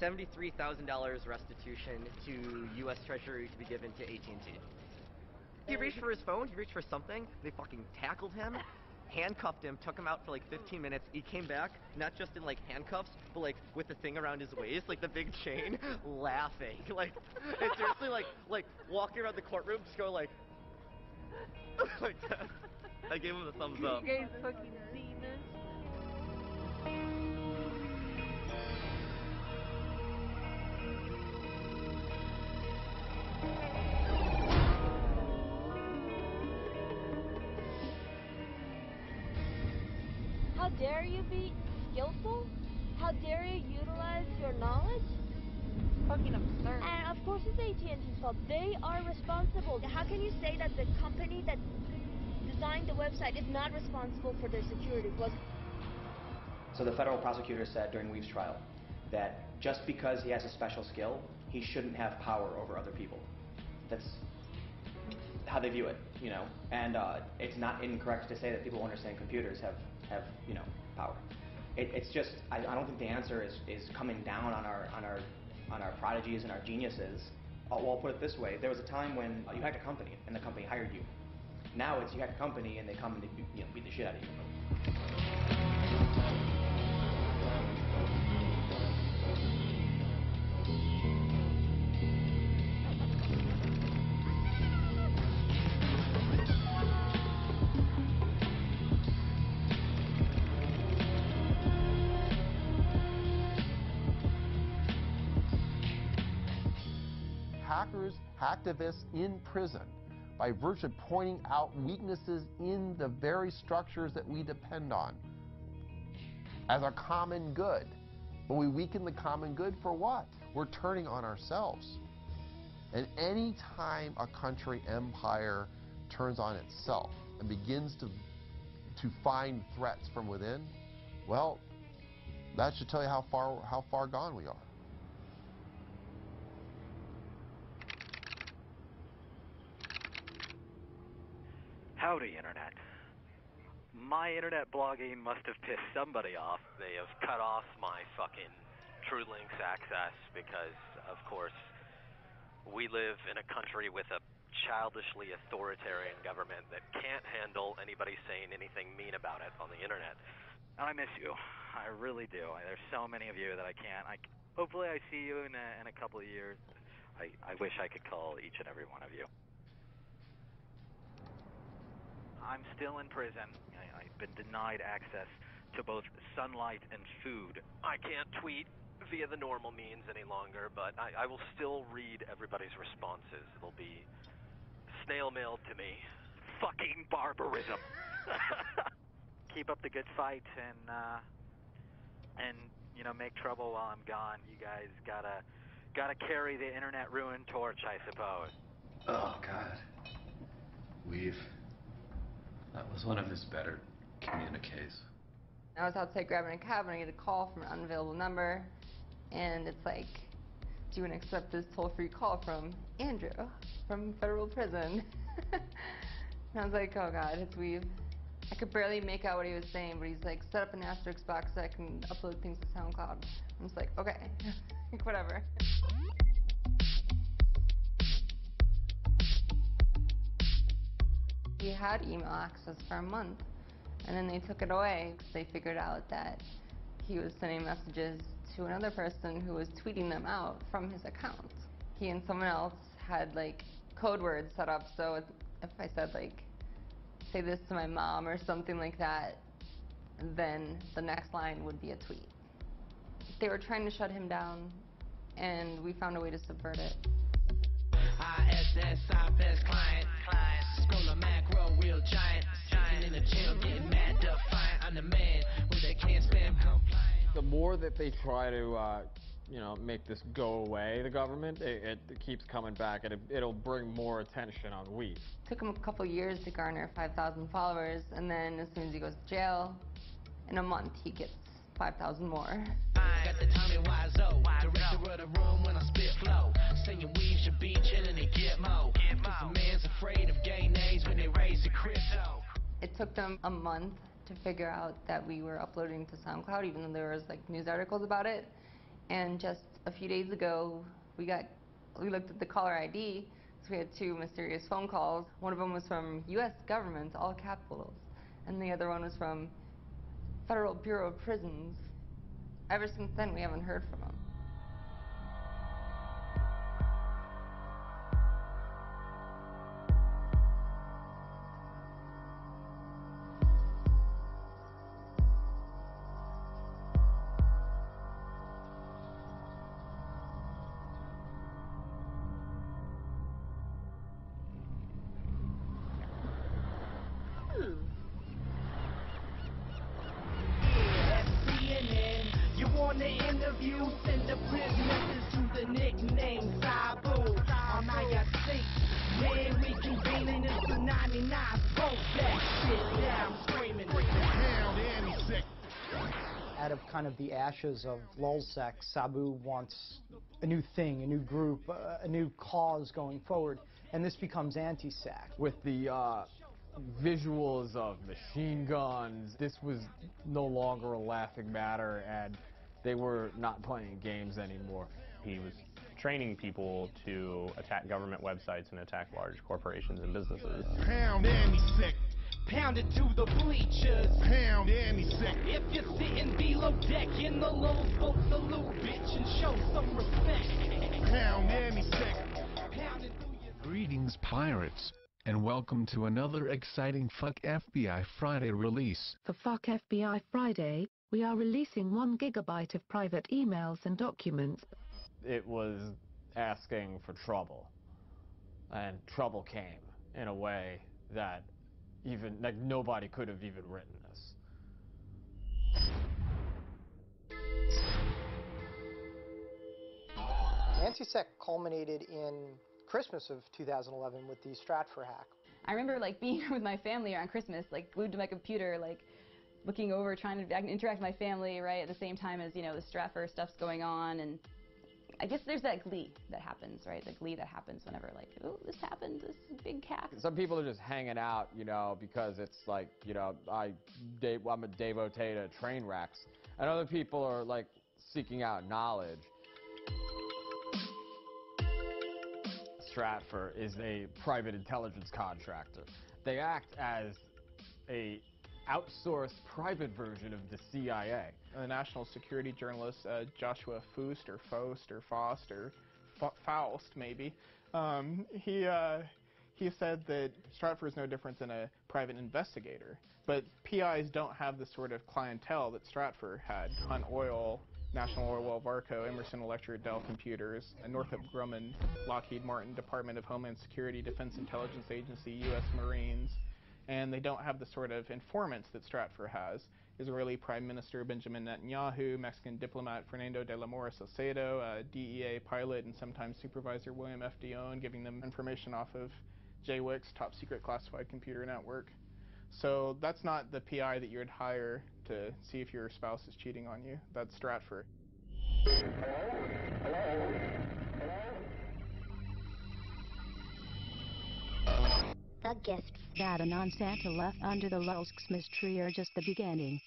$73,000 restitution to U.S. Treasury to be given to AT&T. He reached for his phone, he reached for something, they fucking tackled him, handcuffed him, took him out for like 15 minutes. He came back, not just in like handcuffs, but like with the thing around his waist, like the big chain, laughing. Like, it's seriously like walking around the courtroom, just going like that. I gave him the thumbs up. You guys fucking seen this? How dare you be skillful? How dare you utilize your knowledge? Fucking absurd. And of course it's AT&T's fault. They are responsible. How can you say that the company that designed the website is not responsible for their security? So the federal prosecutor said during Weave's trial that just because he has a special skill, he shouldn't have power over other people. That's how they view it, you know. And it's not incorrect to say that people who understand computers have you know, power. It's just I don't think the answer is coming down on our prodigies and our geniuses. Well, I'll put it this way: there was a time when you hacked a company and the company hired you. Now it's you hack a company and they come and they beat the shit out of you. Hackers, hacktivists in prison by virtue of pointing out weaknesses in the very structures that we depend on as our common good. But we weaken the common good for what? We're turning on ourselves. And any time a country empire turns on itself and begins to find threats from within, well, that should tell you how far gone we are. Howdy, Internet. My internet blogging must have pissed somebody off. They have cut off my fucking TrueLinks access because, of course, we live in a country with a childishly authoritarian government that can't handle anybody saying anything mean about it on the internet. And I miss you. I really do. There's so many of you that I can't. Hopefully I see you in a couple of years. I wish I could call each and every one of you. I'm still in prison. I've been denied access to both sunlight and food. I can't tweet via the normal means any longer, but I will still read everybody's responses. It'll be snail mailed to me. Fucking barbarism. Keep up the good fight and you know, make trouble while I'm gone. You guys gotta carry the internet ruin torch, I suppose. Oh God. Weave. That was one of his better communiques. I was outside grabbing a cab and I get a call from an unavailable number, and it's like, do you want to accept this toll-free call from Andrew from federal prison? And I was like, oh God, it's Weave. I could barely make out what he was saying, but he's like, set up an asterisk box so I can upload things to SoundCloud. I'm just like, okay, like, whatever. He had email access for a month, and then they took it away because they figured out that he was sending messages to another person who was tweeting them out from his account. He and someone else had like code words set up, so if I said like, say this to my mom or something like that, then the next line would be a tweet. They were trying to shut him down, and we found a way to subvert it. ISS, best client. Scroll a macro, real giant. Sitting in the gym, getting mad, defiant. I'm the man who they can't stand compliant. The more that they try to, you know, make this go away, the government, it keeps coming back, and it'll bring more attention on Weave. It took him a couple years to garner 5,000 followers, and then as soon as he goes to jail, in a month he gets 5,000 more. I got the Tommy Wiseau, director of the room when I spit flow. Saying Weave should be chillin' and get mo. Cause the man's afraid of gay names when they raise the crypto. It took them a month to figure out that we were uploading to SoundCloud, even though there was like news articles about it. And just A few days ago, we looked at the caller ID, so we had 2 mysterious phone calls. One of them was from U.S. government, all capitals, and the other one was from Federal Bureau of Prisons. Ever since then, we haven't heard from him. Send the prisoners to the nickname Sabu. On IRC, man, we convening this for 99. Both that shit down, screaming. Pound Annie sick. Out of kind of the ashes of Lulzsec, Sabu wants a new thing, a new group, a new cause going forward, and this becomes anti-SAC. With the visuals of machine guns, this was no longer a laughing matter, and they were not playing games anymore. He was training people to attack government websites and attack large corporations and businesses. Pound Annie sick. Pound it to the bleachers. Pound Annie sick. If you're sitting below deck in the low boat, salute, bitch, and show some respect. Pound Annie sick. Pound it through your... Greetings, pirates, and welcome to another exciting Fuck FBI Friday release. For Fuck FBI Friday, we are releasing 1 gigabyte of private emails and documents. It was asking for trouble, and trouble came in a way that nobody could have even written this. Anti-SEC culminated in Christmas of 2011 with the Stratfor hack. I remember being with my family around Christmas, glued to my computer, looking over, trying to interact with my family, right, at the same time as, the Stratfor stuff's going on, and I guess there's that glee that happens, right, the glee that happens whenever, oh, this happened, this big hack. Some people are just hanging out, because it's I'm a devotee to train wrecks, and other people are, seeking out knowledge. Stratfor is a private intelligence contractor. They act as a outsourced private version of the CIA. The national security journalist Joshua Faust maybe, he said that Stratfor is no different than a private investigator, but PIs don't have the sort of clientele that Stratfor had. Hunt Oil, National Oilwell Varco, Emerson Electric, Dell Computers, Northrop Grumman, Lockheed Martin, Department of Homeland Security, Defense Intelligence Agency, U.S. Marines, and they don't have the sort of informants that Stratfor has. Israeli Prime Minister Benjamin Netanyahu, Mexican diplomat Fernando de la Mora Salcedo, DEA pilot and sometimes supervisor William F. Dion, giving them information off of JWIC's top secret classified computer network. So that's not the PI that you would hire to see if your spouse is cheating on you. That's Stratfor. The gift that a non-Santa left under the Lulzsc tree are just the beginning.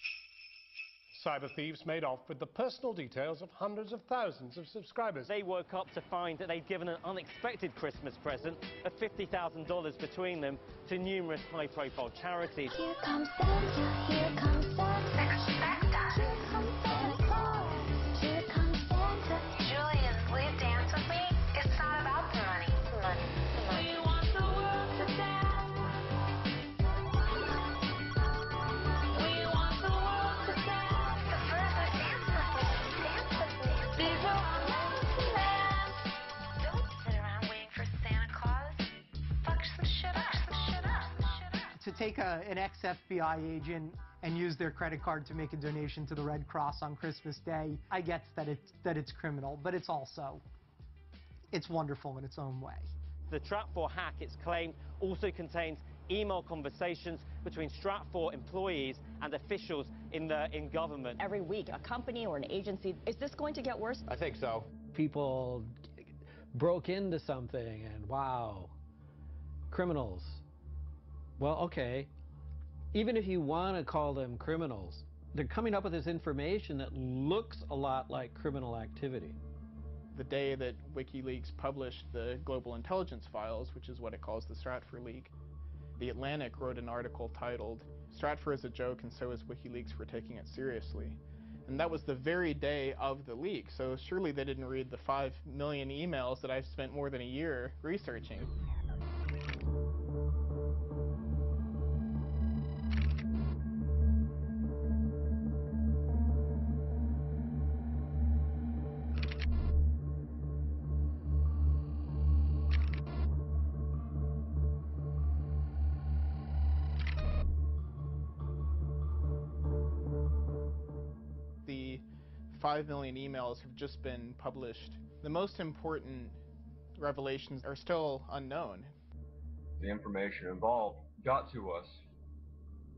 Cyber thieves made off with the personal details of hundreds of thousands of subscribers. They woke up to find that they'd given an unexpected Christmas present of $50,000 between them to numerous high-profile charities. Here comes Santa, here comes Santa. Expect us. Here comes Santa Claus. Here comes Santa. Julius, will you dance with me? It's not about the money. We want the world to dance. We want the world to dance. The first is dance with me. These are our lands. Don't sit around waiting for Santa Claus. Fuck some shit up. To take an ex-FBI agent and use their credit card to make a donation to the Red Cross on Christmas Day, I get that it's criminal, but it's wonderful in its own way. The Stratfor hack, it's claimed, also contains email conversations between Stratfor employees and officials in government. Every week, a company or an agency, is this going to get worse? I think so. People broke into something and wow, criminals. Well, okay, even if you want to call them criminals, they're coming up with this information that looks a lot like criminal activity. The day that WikiLeaks published the Global Intelligence Files, which is what it calls the Stratfor leak, The Atlantic wrote an article titled, "Stratfor is a joke and so is WikiLeaks for taking it seriously." And that was the very day of the leak, so surely they didn't read the 5 million emails that I've spent more than a year researching. The 5 million emails have just been published. The most important revelations are still unknown. The information involved got to us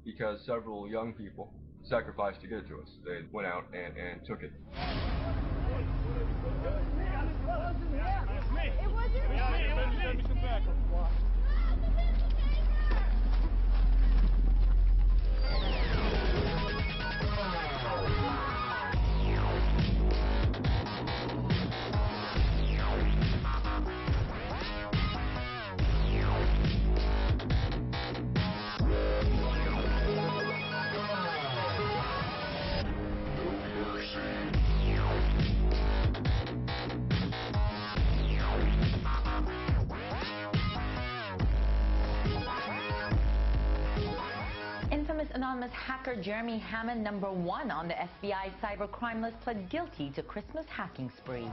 because several young people sacrificed to get it to us. They went out and took it. Infamous anonymous hacker Jeremy Hammond, #1 on the FBI cybercrime list, pled guilty to Christmas hacking spree.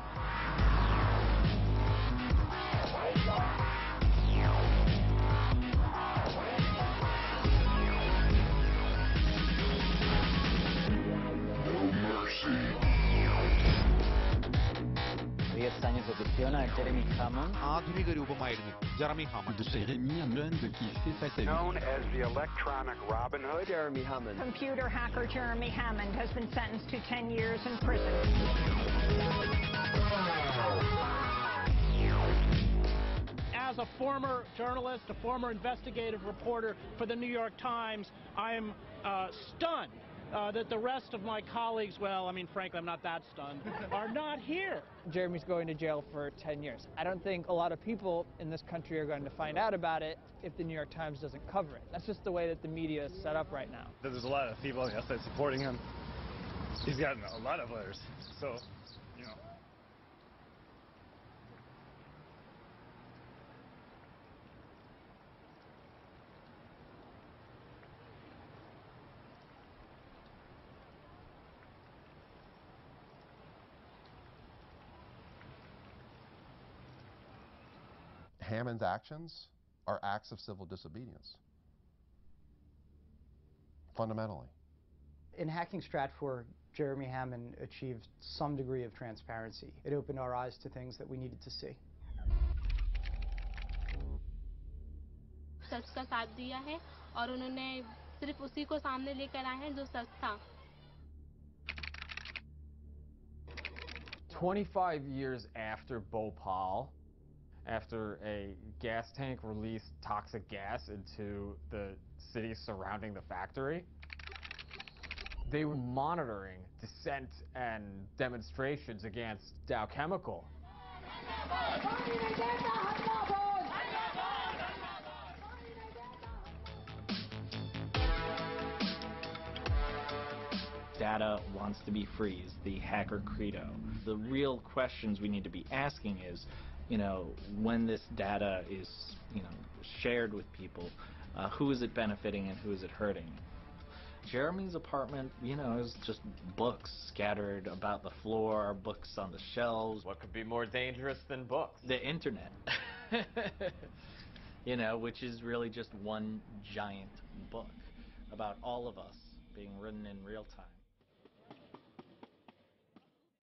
Jeremy Hammond. ആധുനിക രൂപമായിരുന്നു Jeremy Hammond. Known as the electronic Robin Hood, Jeremy Hammond. Computer hacker Jeremy Hammond has been sentenced to 10 years in prison. As a former journalist, a former investigative reporter for the New York Times, I am stunned that the rest of my colleagues, well, I mean, frankly, I'm not that stunned, are not here. Jeremy's going to jail for 10 years. I don't think a lot of people in this country are going to find out about it if the New York Times doesn't cover it. That's just the way that the media is set up right now. There's a lot of people on the outside supporting him. He's gotten a lot of letters, so, you know. Hammond's actions are acts of civil disobedience, fundamentally. In hacking Stratfor, Jeremy Hammond achieved some degree of transparency. It opened our eyes to things that we needed to see. सच का साथ दिया है और उन्होंने सिर्फ उसी को सामने लेकर आए हैं जो सच था. 25 years after Bhopal, after a gas tank released toxic gas into the city surrounding the factory, they were monitoring dissent and demonstrations against Dow Chemical. Data wants to be free is the hacker credo. The real questions we need to be asking is, you know, when this data is, you know, shared with people, who is it benefiting and who is it hurting? Jeremy's apartment, you know, is just books scattered about the floor, books on the shelves. What could be more dangerous than books? The internet. You know, which is really just one giant book about all of us being written in real time.